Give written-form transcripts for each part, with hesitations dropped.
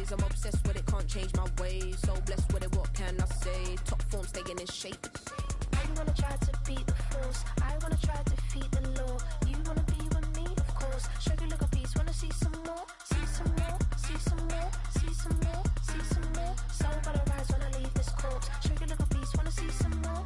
days, I'm obsessed with it, can't change my ways. So blessed with it, what can I say? Top form, staying in shape. You wanna try to beat the force, I wanna try to defeat the law. You wanna be with me, of course. Show you look a piece, wanna see some more, see some more, see some more, see some more, see some more. Soul gonna rise when I leave this corpse. Show you look a piece, wanna see some more.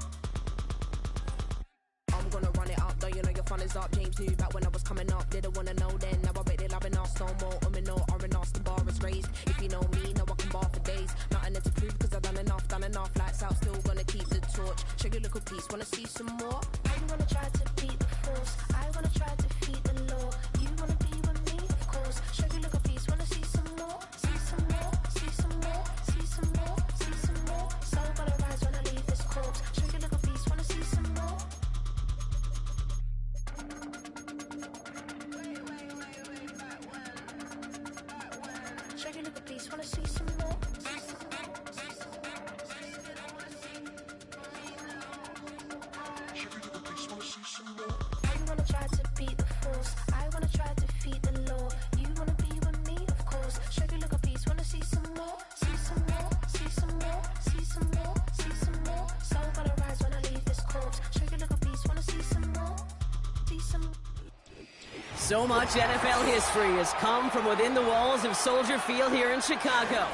I'm gonna run it up, though you know your fun is up. James knew back when I was coming up, didn't wanna know then. Now I bet they loving us no more. No, R&R, the bar is raised. If you know me, know I can bar for days. Nothing left to prove, cause I've done enough. Lights out, still gonna keep the torch. Show you look a piece, wanna see some more? You wanna try to beat the force, I wanna try to defeat the law. You wanna be with me, of course. Show you look a piece, wanna see some more, see some more, see some more, see some more, see some more. Soul gonna rise when I leave this corpse. Show you look a piece, wanna see some more. Show you look a piece, wanna see some more. You wanna try to beat the force, I wanna try to defeat the law. You wanna be with me, of course. Show you look a piece, wanna see some more, see some more, see some more, see some more, see some more. Soul gonna rise when I leave this corpse. Show you look a piece, wanna see some more, see some more. So much NFL history has come from within the walls of Soldier Field here in Chicago.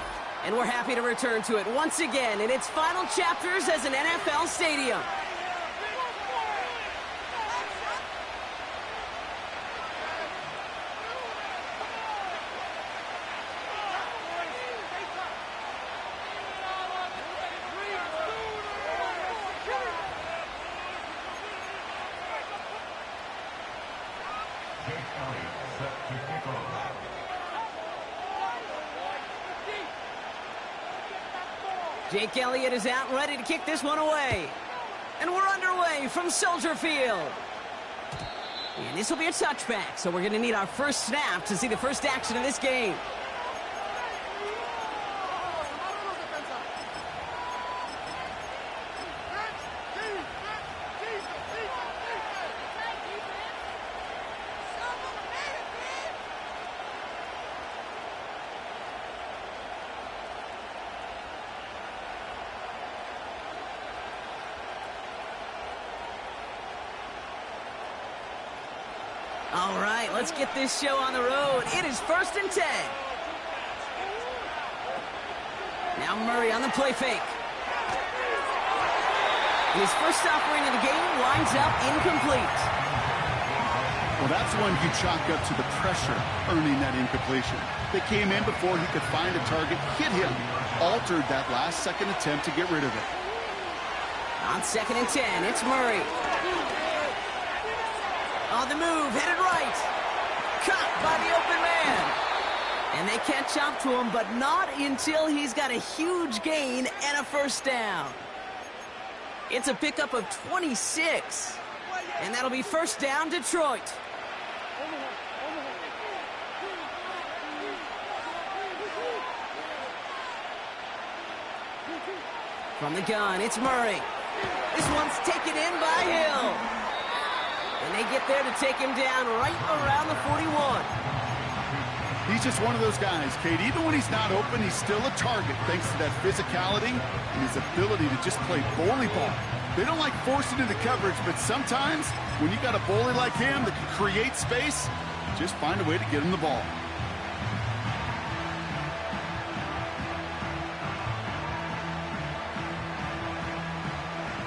And we're happy to return to it once again in its final chapters as an NFL stadium. Jake Elliott is out and ready to kick this one away. And we're underway from Soldier Field. And this will be a touchback, so we're going to need our first snap to see the first action of this game. All right, let's get this show on the road. It is 1st and 10. Now Murray on the play fake. His first offering of the game winds up incomplete. Well, that's one you chalk up to the pressure earning that incompletion. They came in before he could find a target, hit him, altered that last-second attempt to get rid of it. On 2nd and 10, it's Murray. On the move, headed right. Caught by the open man. And they catch up to him, but not until he's got a huge gain and a first down. It's a pickup of 26. And that'll be first down, Detroit. From the gun, it's Murray. This one's taken in by Hill. And they get there to take him down right around the 41. He's just one of those guys, Kate. Even when he's not open, he's still a target thanks to that physicality and his ability to just play bully ball. They don't like forcing into coverage, but sometimes when you got a bully like him that can create space, just find a way to get him the ball.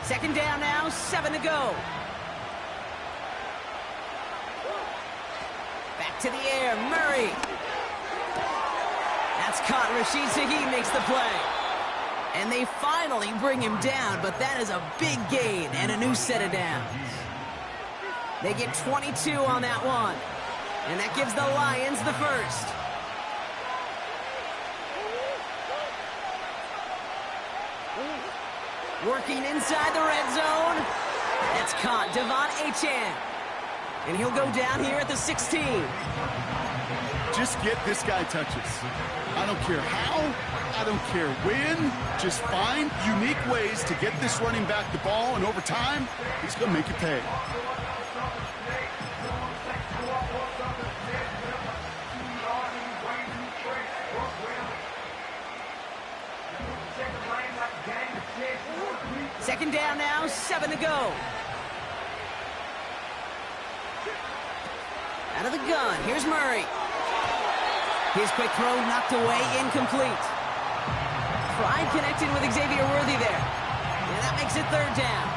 Second down now, 7 to go. Back to the air, Murray. That's caught. Rashid Shaheed makes the play. And they finally bring him down, but that is a big gain and a new set of downs. They get 22 on that one. And that gives the Lions the first. Working inside the red zone. That's caught. Devon Achane. And he'll go down here at the 16. Just get this guy touches. I don't care how, I don't care when. Just find unique ways to get this running back the ball, and over time, he's going to make you pay. Second down now, 7 to go. Out of the gun, here's Murray. His quick throw knocked away, incomplete. Tried connecting with Xavier Worthy there. And that makes it third down.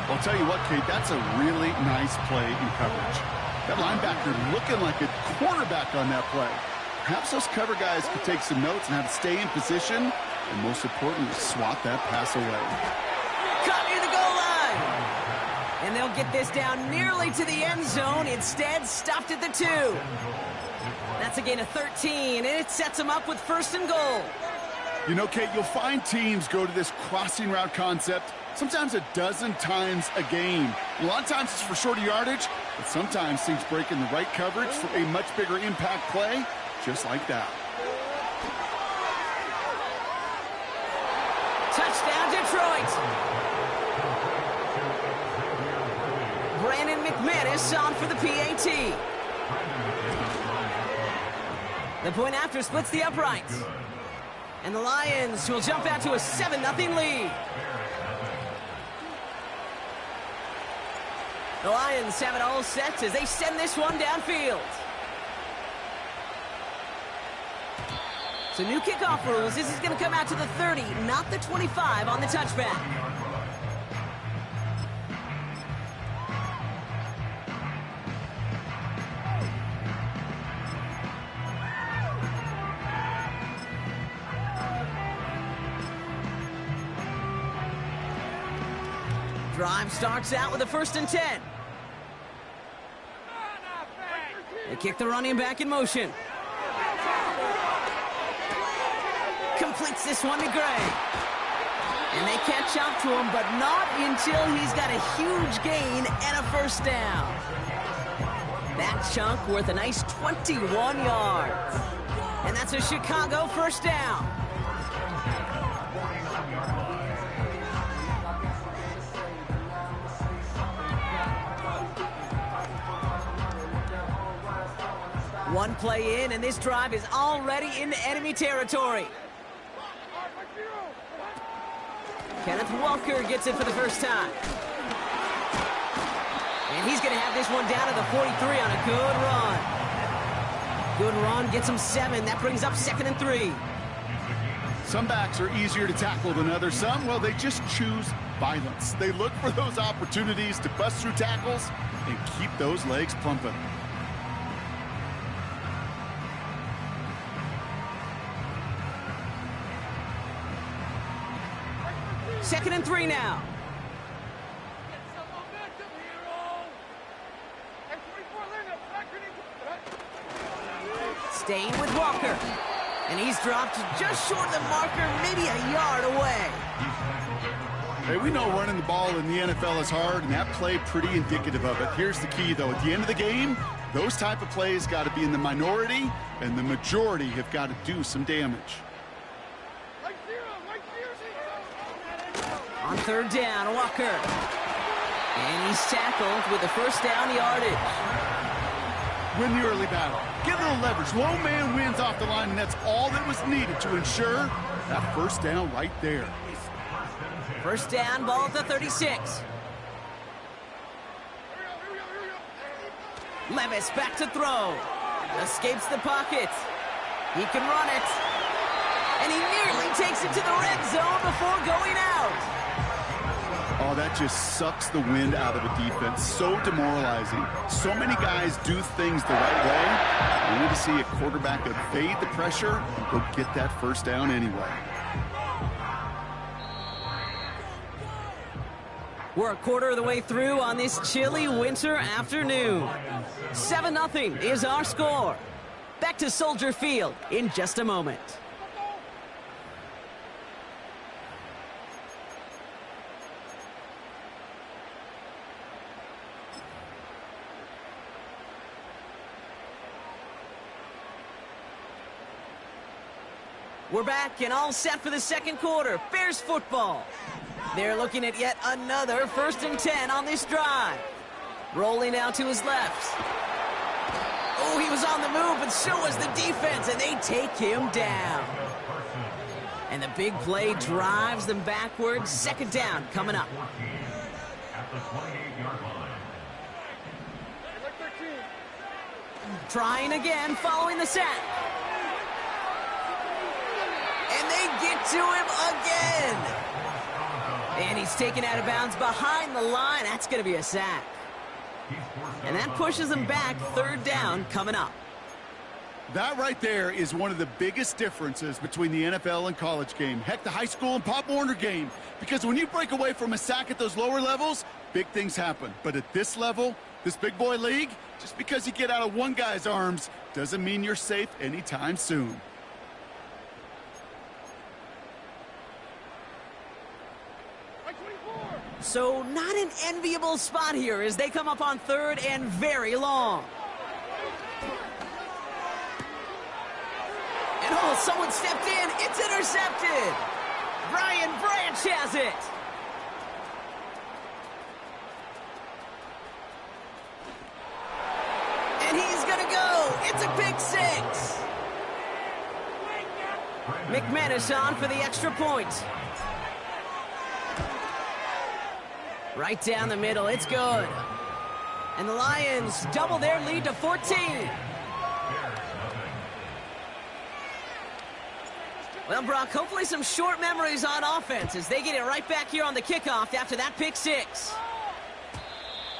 I'll tell you what, Kate, that's a really nice play in coverage. That linebacker looking like a quarterback on that play. Perhaps those cover guys could take some notes and have to stay in position, and most importantly, swat that pass away. Caught near the goal line. And they'll get this down nearly to the end zone. Instead, stopped at the 2. That's a gain of 13, and it sets them up with first and goal. You know, Kate, you'll find teams go to this crossing route concept sometimes a dozen times a game. A lot of times it's for shorter yardage, but sometimes things break in the right coverage for a much bigger impact play, just like that. Touchdown, Detroit. Brandon McManus on for the PAT. The point after splits the uprights. And the Lions will jump out to a 7-0 lead. The Lions have it all set as they send this one downfield. So new kickoff rules. This is going to come out to the 30, not the 25 on the touchback. Drive starts out with a 1st and 10. They kick the running back in motion. Completes this one to Gray. And they catch up to him, but not until he's got a huge gain and a first down. That chunk worth a nice 21 yards. And that's a Chicago first down. One play in, and this drive is already into enemy territory. Kenneth Walker gets it for the first time. And he's going to have this one down to the 43 on a good run. Good run, gets him 7. That brings up 2nd and 3. Some backs are easier to tackle than others. Some, well, they just choose violence. They look for those opportunities to bust through tackles and keep those legs pumping. Second and 3 now. Staying with Walker. And he's dropped just short of the marker, maybe a yard away. Hey, we know running the ball in the NFL is hard, and that play pretty indicative of it. Here's the key, though. At the end of the game, those type of plays got to be in the minority, and the majority have got to do some damage. On 3rd down, Walker. And he's tackled with the first down yardage. Win the early battle. Get a little leverage. Low man wins off the line, and that's all that was needed to ensure that first down right there. First down, ball at the 36. Levis back to throw. Escapes the pocket. He can run it. And he nearly takes it to the red zone before going out. Oh, that just sucks the wind out of a defense. So demoralizing. So many guys do things the right way. We need to see a quarterback evade the pressure and go get that first down anyway. We're a quarter of the way through on this chilly winter afternoon. 7-0 is our score. Back to Soldier Field in just a moment. We're back and all set for the second quarter. Bears football. They're looking at yet another 1st and 10 on this drive. Rolling out to his left. Oh, he was on the move, but so was the defense, and they take him down. And the big play drives them backwards. Second down coming up. Trying again, following the sack. And they get to him again. And he's taken out of bounds behind the line. That's going to be a sack. And that pushes them back. Third down coming up. That right there is one of the biggest differences between the NFL and college game. Heck, the high school and Pop Warner game. Because when you break away from a sack at those lower levels, big things happen. But at this level, this big boy league, just because you get out of one guy's arms doesn't mean you're safe anytime soon. So not an enviable spot here as they come up on third and very long. And oh, someone stepped in. It's intercepted. Brian Branch has it. And he's going to go. It's a pick six. McManus on for the extra point. Right down the middle. It's good. And the Lions double their lead to 14. Well, Brock, hopefully some short memories on offense as they get it right back here on the kickoff after that pick six.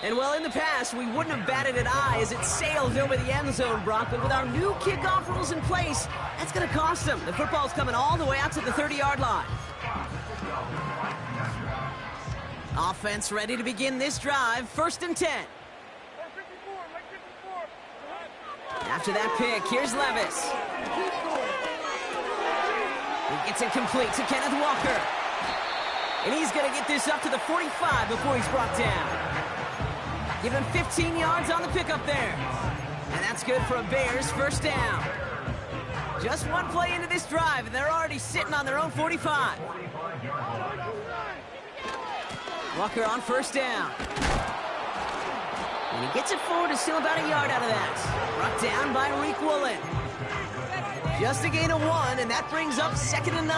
And, well, in the past, we wouldn't have batted an eye as it sailed over the end zone, Brock. But with our new kickoff rules in place, that's going to cost them. The football's coming all the way out to the 30-yard line. Offense ready to begin this drive. First and 10. After that pick, here's Levis. He gets it complete to Kenneth Walker. And he's going to get this up to the 45 before he's brought down. Give him 15 yards on the pickup there. And that's good for a Bears first down. Just one play into this drive, and they're already sitting on their own 45. Walker on first down. And he gets it forward to still about a yard out of that. Brought down by Reek Woolen. Just a gain of 1, and that brings up 2nd and 9.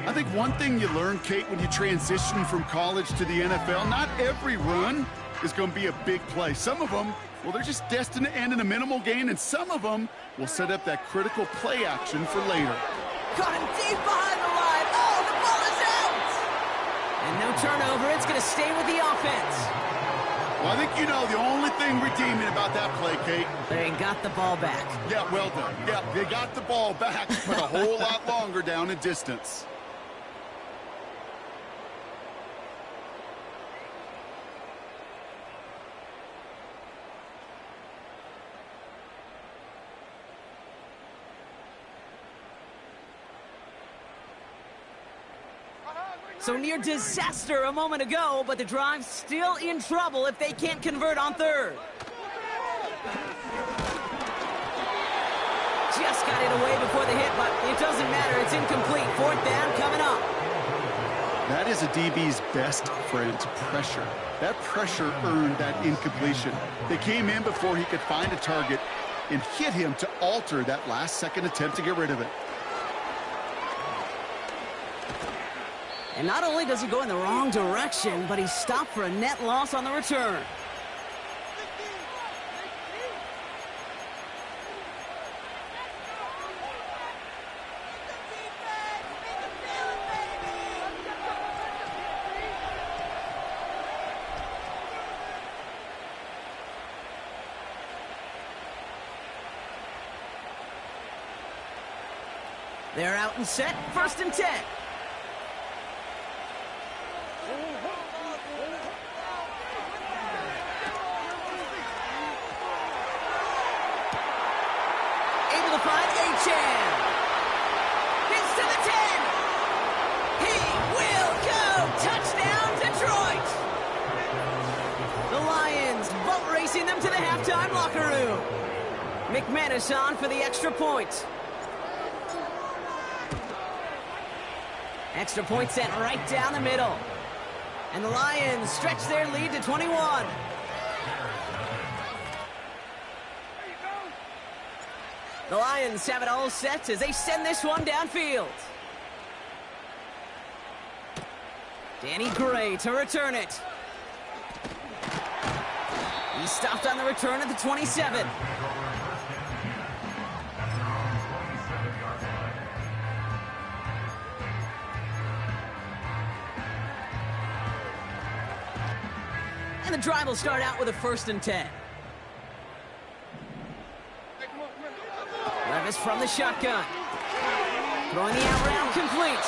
I think one thing you learn, Kate, when you transition from college to the NFL, not every run is going to be a big play. Some of them, well, they're just destined to end in a minimal gain, and some of them will set up that critical play action for later. Got him deep behind the line. Oh, the ball is out! And no turnover. It's going to stay with the offense. Well, I think you know the only thing redeeming about that play, Kate. They got the ball back. Yeah, well done. Yeah, they got the ball back, but a whole lot longer down in distance. So near disaster a moment ago, but the drive's still in trouble if they can't convert on third. Just got it away before the hit, but it doesn't matter. It's incomplete. Fourth down coming up. That is a DB's best friend, pressure. That pressure earned that incompletion. They came in before he could find a target and hit him to alter that last-second attempt to get rid of it. And not only does he go in the wrong direction, but he's stopped for a net loss on the return. They're out and set, first and 10. Them to the halftime locker room. McManus on for the extra point. Extra point sent right down the middle. And the Lions stretch their lead to 21. The Lions have it all set as they send this one downfield. Danny Gray to return it. He stopped on the return at the 27. And the drive will start out with a 1st and 10. Levis from the shotgun. Throwing the out round complete.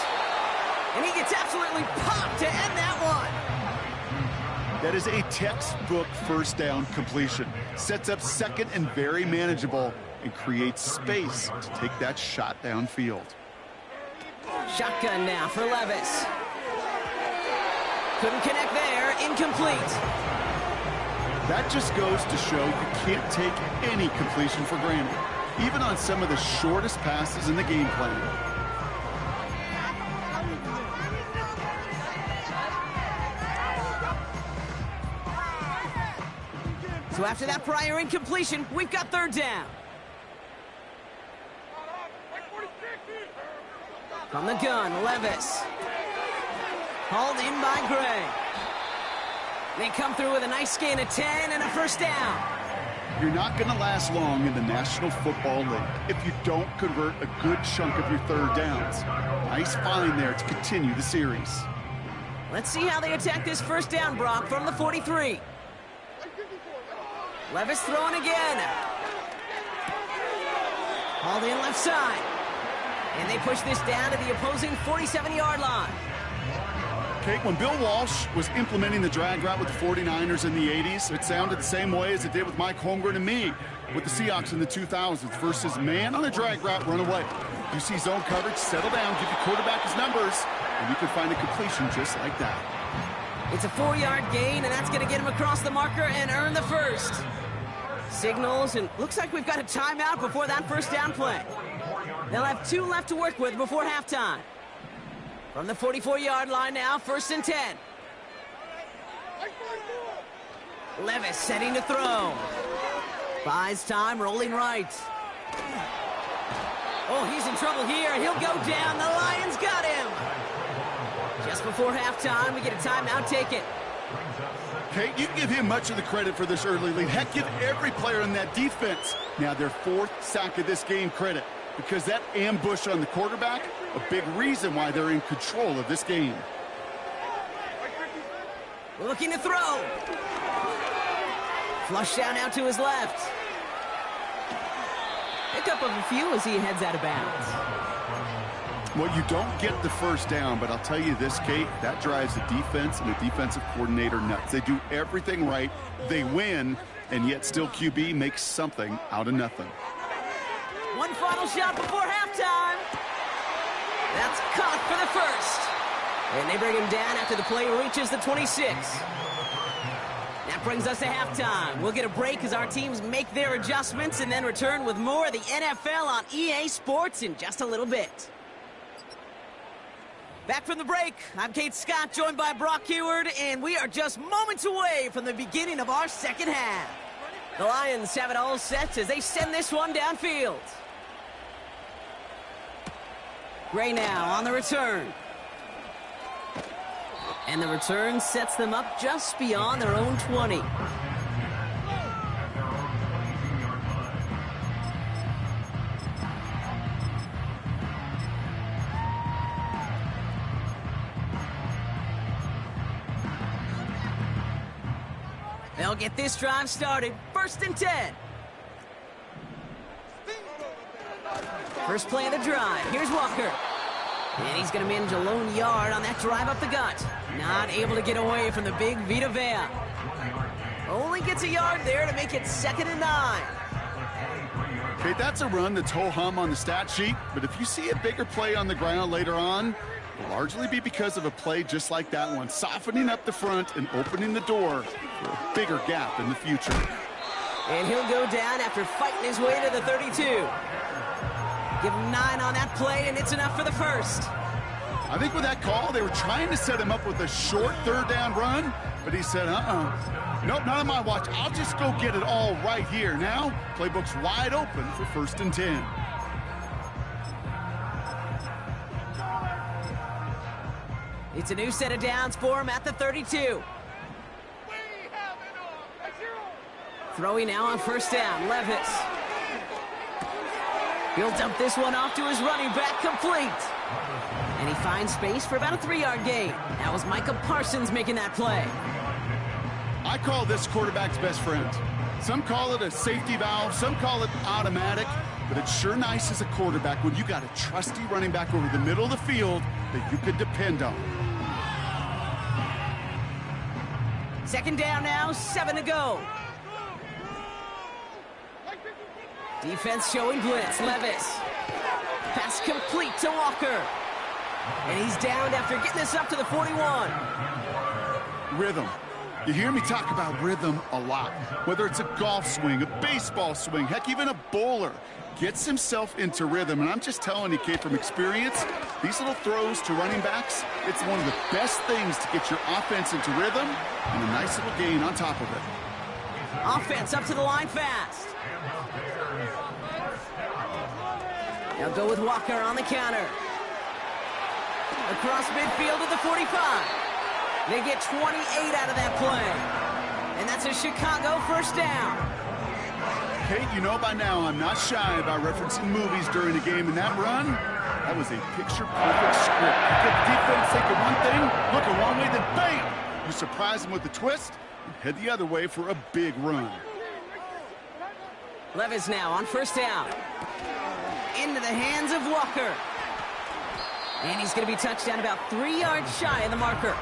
And he gets absolutely popped to end that one. That is a textbook 1st down completion. Sets up 2nd and very manageable and creates space to take that shot downfield. Shotgun now for Levis. Couldn't connect there. Incomplete. That just goes to show you can't take any completion for granted, even on some of the shortest passes in the game plan. So after that prior incompletion, we've got 3rd down. From the gun, Levis. Hauled in by Gray. They come through with a nice gain of 10 and a 1st down. You're not going to last long in the National Football League if you don't convert a good chunk of your 3rd downs. Nice find there to continue the series. Let's see how they attack this 1st down, Brock, from the 43. Levis throwing again. Hauled in left side. And they push this down to the opposing 47-yard line. Okay, when Bill Walsh was implementing the drag route with the 49ers in the 80s, it sounded the same way as it did with Mike Holmgren and me with the Seahawks in the 2000s versus man on a drag route, run away. You see zone coverage, settle down, give your quarterback his numbers, and you can find a completion just like that. It's a 4-yard gain, and that's going to get him across the marker and earn the 1st. Signals, and looks like we've got a timeout before that 1st down play. They'll have 2 left to work with before halftime. From the 44-yard line now, 1st and 10. Levis setting to throw. Buys time, rolling right. Oh, he's in trouble here. He'll go down. The Lions got him. Just before halftime, we get a timeout. Take it. Okay, you can give him much of the credit for this early lead. Heck, give every player in that defense now their 4th sack of this game credit, because that ambush on the quarterback, a big reason why they're in control of this game. Looking to throw. Flush down out to his left. Pickup of a few as he heads out of bounds. Well, you don't get the 1st down, but I'll tell you this, Kate, that drives the defense and the defensive coordinator nuts. They do everything right, they win, and yet still QB makes something out of nothing. One final shot before halftime. That's caught for the 1st. And they bring him down after the play reaches the 26. That brings us to halftime. We'll get a break as our teams make their adjustments and then return with more of the NFL on EA Sports in just a little bit. Back from the break, I'm Kate Scott, joined by Brock Heward, and we are just moments away from the beginning of our 2nd half. The Lions have it all set as they send this one downfield. Gray now on the return. And the return sets them up just beyond their own 20. They'll get this drive started. 1st and 10. First play of the drive. Here's Walker. And he's going to manage a lone yard on that drive up the gut. Not able to get away from the big Vita Vea. Only gets a yard there to make it 2nd and 9. Okay, that's a run that's ho-hum on the stat sheet, but if you see a bigger play on the ground later on, it'll largely be because of a play just like that one, softening up the front and opening the door for a bigger gap in the future. And he'll go down after fighting his way to the 32. Give him 9 on that play, and it's enough for the 1st. I think with that call, they were trying to set him up with a short 3rd down run, but he said, nope, not on my watch. I'll just go get it all right here. Now, playbook's wide open for 1st and 10. It's a new set of downs for him at the 32. Throwing now on 1st down, Levis. He'll dump this one off to his running back, complete. And he finds space for about a 3-yard gain. That was Micah Parsons making that play. I call this quarterback's best friend. Some call it a safety valve, some call it automatic, but it's sure nice as a quarterback when you got a trusty running back over the middle of the field that you can depend on. 2nd down now, 7 to go. Defense showing blitz, Levis. Pass complete to Walker. And he's downed after getting this up to the 41. Rhythm. You hear me talk about rhythm a lot. Whether it's a golf swing, a baseball swing, heck, even a bowler gets himself into rhythm. And I'm just telling you, Kate, from experience, these little throws to running backs, it's one of the best things to get your offense into rhythm and a nice little gain on top of it. Offense up to the line fast. Now go with Walker on the counter. Across midfield to the 45. They get 28 out of that play. And that's a Chicago 1st down. Kate, you know by now I'm not shy about referencing movies during a game. In that run, that was a picture-perfect script. You get the defense thinking one thing, looking one way, then bam! You surprise them with a twist and head the other way for a big run. Levis now on 1st down. Into the hands of Walker. And he's going to be touched down about 3 yards shy of the marker.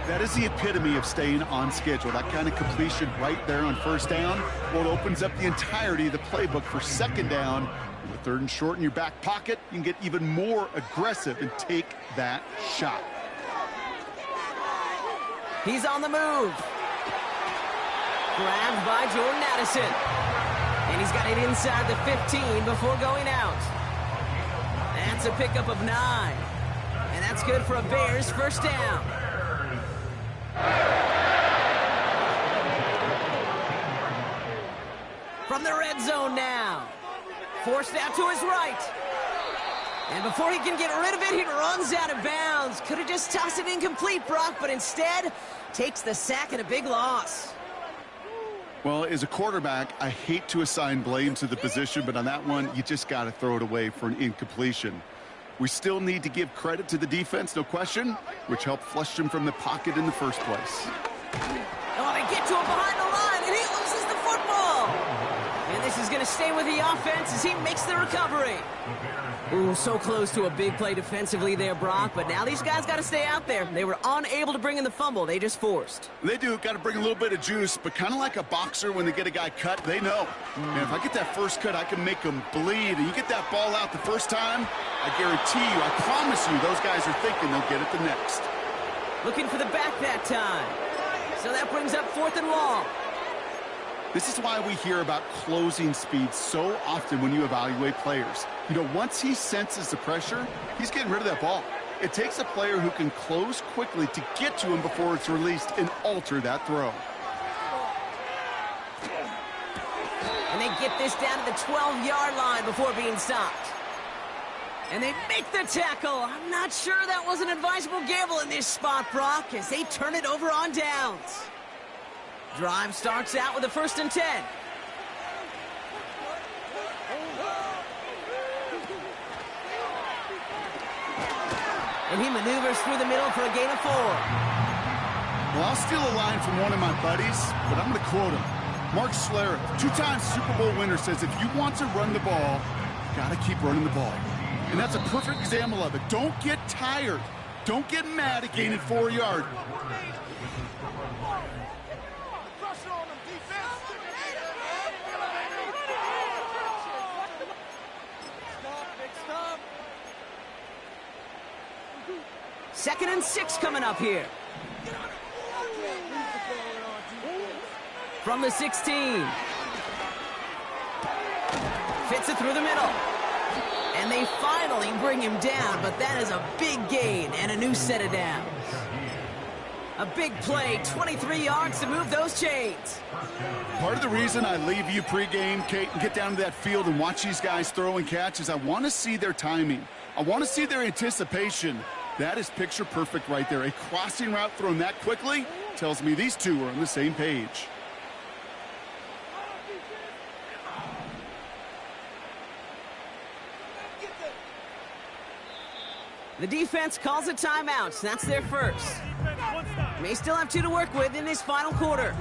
That is the epitome of staying on schedule. That kind of completion right there on 1st down. Well, it opens up the entirety of the playbook for 2nd down. With 3rd and short in your back pocket, you can get even more aggressive and take that shot. He's on the move. Grabbed by Jordan Addison. And he's got it inside the 15 before going out. That's a pickup of 9. And that's good for a Bears 1st down. From the red zone now. Forced out to his right. And before he can get rid of it, he runs out of bounds. Could have just tossed it incomplete, Brock, but instead takes the sack and a big loss. Well, as a quarterback, I hate to assign blame to the position, but on that one, you just got to throw it away for an incompletion. We still need to give credit to the defense, no question, which helped flush him from the pocket in the first place. Oh, they get to him behind the line, and he loses the football. And this is going to stay with the offense as he makes the recovery. Ooh, so close to a big play defensively there, Brock, but now these guys got to stay out there. They were unable to bring in the fumble. They just forced. They do. Got to bring a little bit of juice, but kind of like a boxer when they get a guy cut, they know. And if I get that first cut, I can make them bleed. And you get that ball out the first time, I guarantee you, I promise you, those guys are thinking they'll get it the next. Looking for the back that time. So that brings up 4th and long. This is why we hear about closing speed so often when you evaluate players. You know, once he senses the pressure, he's getting rid of that ball. It takes a player who can close quickly to get to him before it's released and alter that throw. And they get this down to the 12-yard line before being stopped. And they make the tackle. I'm not sure that was an advisable gamble in this spot, Brock, as they turn it over on downs. Drive starts out with a 1st and 10. And he maneuvers through the middle for a gain of 4. Well, I'll steal a line from one of my buddies, but I'm going to quote him. Mark Schlereth, 2-time Super Bowl winner, says if you want to run the ball, you got to keep running the ball. And that's a perfect example of it. Don't get tired. Don't get mad at gaining 4 yards. Second and 6 coming up here. From the 16. Fits it through the middle. And they finally bring him down, but that is a big gain and a new set of downs. A big play, 23 yards to move those chains. Part of the reason I leave you pregame, Kate, and get down to that field and watch these guys throw and catch is I want to see their timing. I want to see their anticipation. That is picture perfect right there. A crossing route thrown that quickly tells me these two are on the same page. The defense calls a timeout. That's their first. May still have 2 to work with in this final quarter.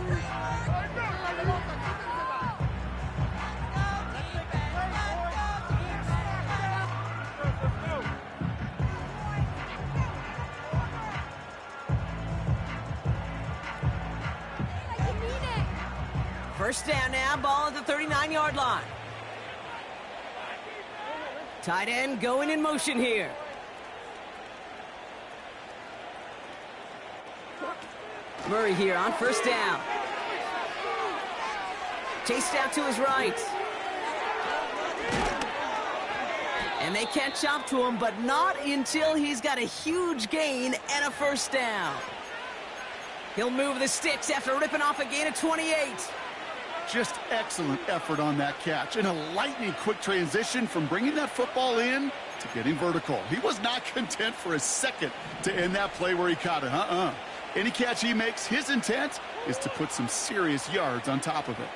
First down now, ball at the 39-yard line. Tight end going in motion here. Murray here on first down. Chased out to his right. And they catch up to him, but not until he's got a huge gain and a first down. He'll move the sticks after ripping off a gain of 28. Just excellent effort on that catch. And a lightning quick transition from bringing that football in to getting vertical. He was not content for a second to end that play where he caught it. Any catch he makes, his intent is to put some serious yards on top of it.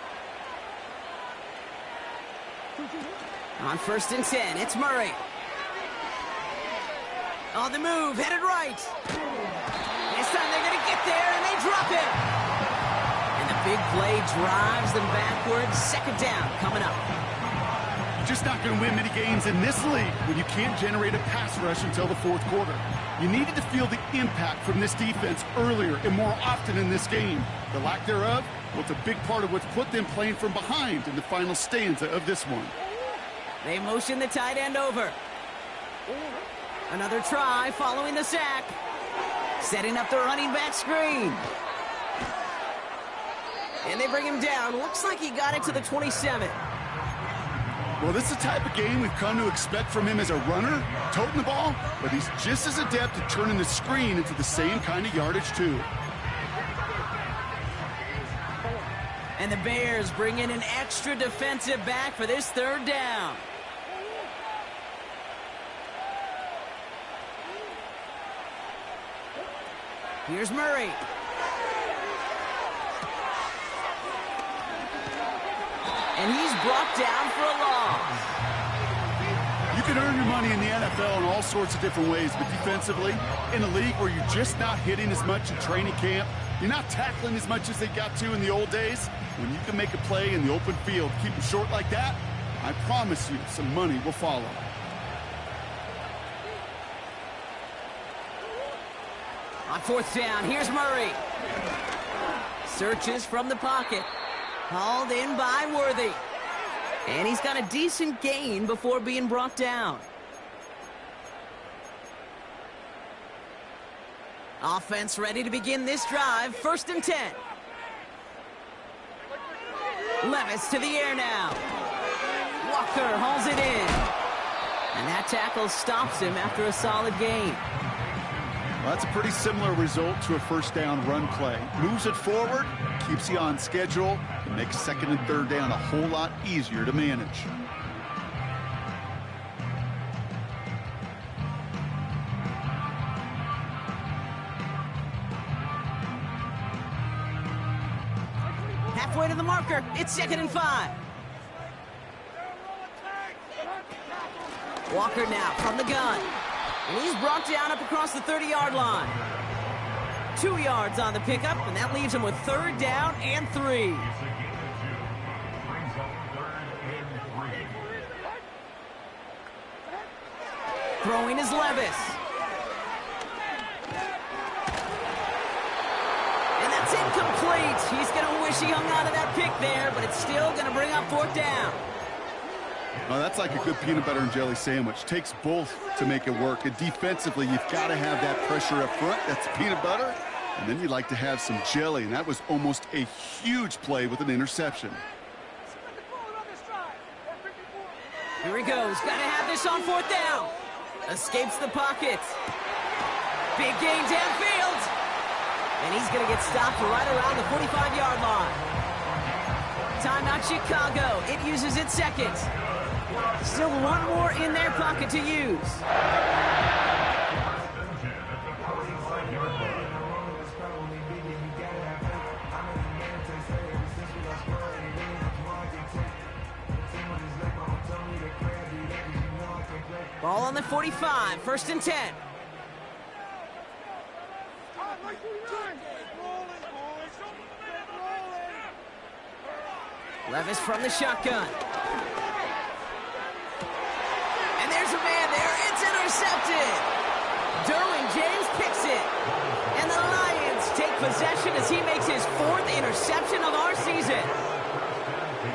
On first and 10, it's Murray. On the move, headed right. This time they're going to get there, and they drop it. And the big play drives them backwards. Second down coming up. Just not going to win many games in this league when you can't generate a pass rush until the fourth quarter. You needed to feel the impact from this defense earlier and more often in this game. The lack thereof, well, it's a big part of what's put them playing from behind in the final stanza of this one. They motion the tight end over. Another try following the sack. Setting up the running back screen. And they bring him down. Looks like he got it to the 27. Well, this is the type of game we've come to expect from him as a runner, toting the ball, but he's just as adept at turning the screen into the same kind of yardage, too. And the Bears bring in an extra defensive back for this third down. Here's Murray. And he's brought down for a loss. You can earn your money in the NFL in all sorts of different ways, but defensively, in a league where you're just not hitting as much in training camp, you're not tackling as much as they got to in the old days, when you can make a play in the open field, keep them short like that, I promise you some money will follow. On fourth down, here's Murray. Searches from the pocket. Hauled in by Worthy. And he's got a decent gain before being brought down. Offense ready to begin this drive. First and 10. Levis to the air now. Walker hauls it in. And that tackle stops him after a solid gain. Well, that's a pretty similar result to a first down run play. Moves it forward, keeps you on schedule, and makes second and third down a whole lot easier to manage. Halfway to the marker, it's second and 5. Walker now from the gun. And he's brought down up across the 30-yard line. 2 yards on the pickup, and that leaves him with third down and 3. Throwing is Levis. And that's incomplete. He's going to wish he hung on to that pick there, but it's still going to bring up fourth down. Well, that's like a good peanut butter and jelly sandwich. Takes both to make it work. And defensively, you've got to have that pressure up front. That's peanut butter. And then you'd like to have some jelly. And that was almost a huge play with an interception. Here he goes. Got to have this on fourth down. Escapes the pocket. Big gain downfield. And he's going to get stopped right around the 45-yard line. Timeout Chicago. It uses its second. Still one more in their pocket to use. Ball on the 45, 1st and 10. Levis from the shotgun. And there's a man there. It's intercepted. Derwin James picks it. And the Lions take possession as he makes his 4th interception of our season.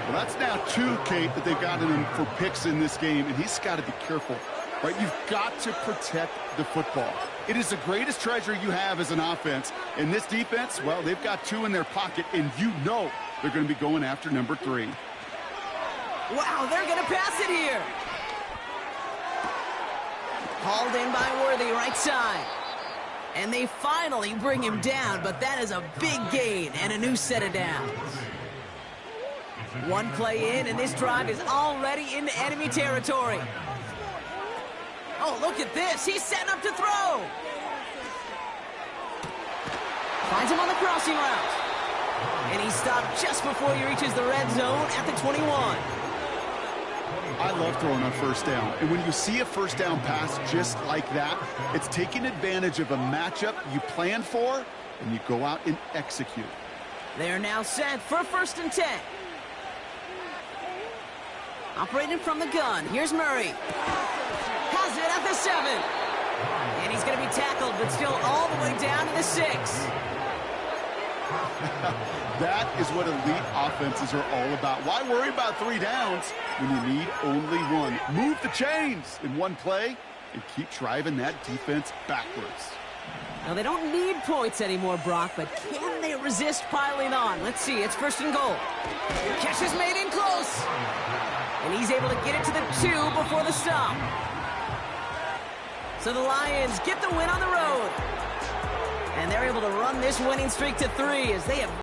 Well, that's now 2, Kate, that they've gotten him for picks in this game, and he's got to be careful. Right? You've got to protect the football. It is the greatest treasure you have as an offense. And this defense, well, they've got 2 in their pocket, and you know they're going to be going after number 3. Wow, they're going to pass it here. Hauled in by Worthy, right side. And they finally bring him down, but that is a big gain and a new set of downs. 1 play in, and this drive is already into enemy territory. Oh, look at this. He's setting up to throw. Finds him on the crossing route. And he stopped just before he reaches the red zone at the 21. I love throwing on 1st down. And when you see a 1st down pass just like that, it's taking advantage of a matchup you planned for, and you go out and execute. They're now set for 1st and 10. Operating from the gun. Here's Murray. Has it at the 7. And he's going to be tackled, but still all the way down to the 6. That is what elite offenses are all about. Why worry about 3 downs when you need only 1? Move the chains in 1 play and keep driving that defense backwards. Now, they don't need points anymore, Brock, but can they resist piling on? Let's see. It's 1st and goal. Catch is made in close. And he's able to get it to the 2 before the stop. So the Lions get the win on the road. And they're able to run this winning streak to 3 as they have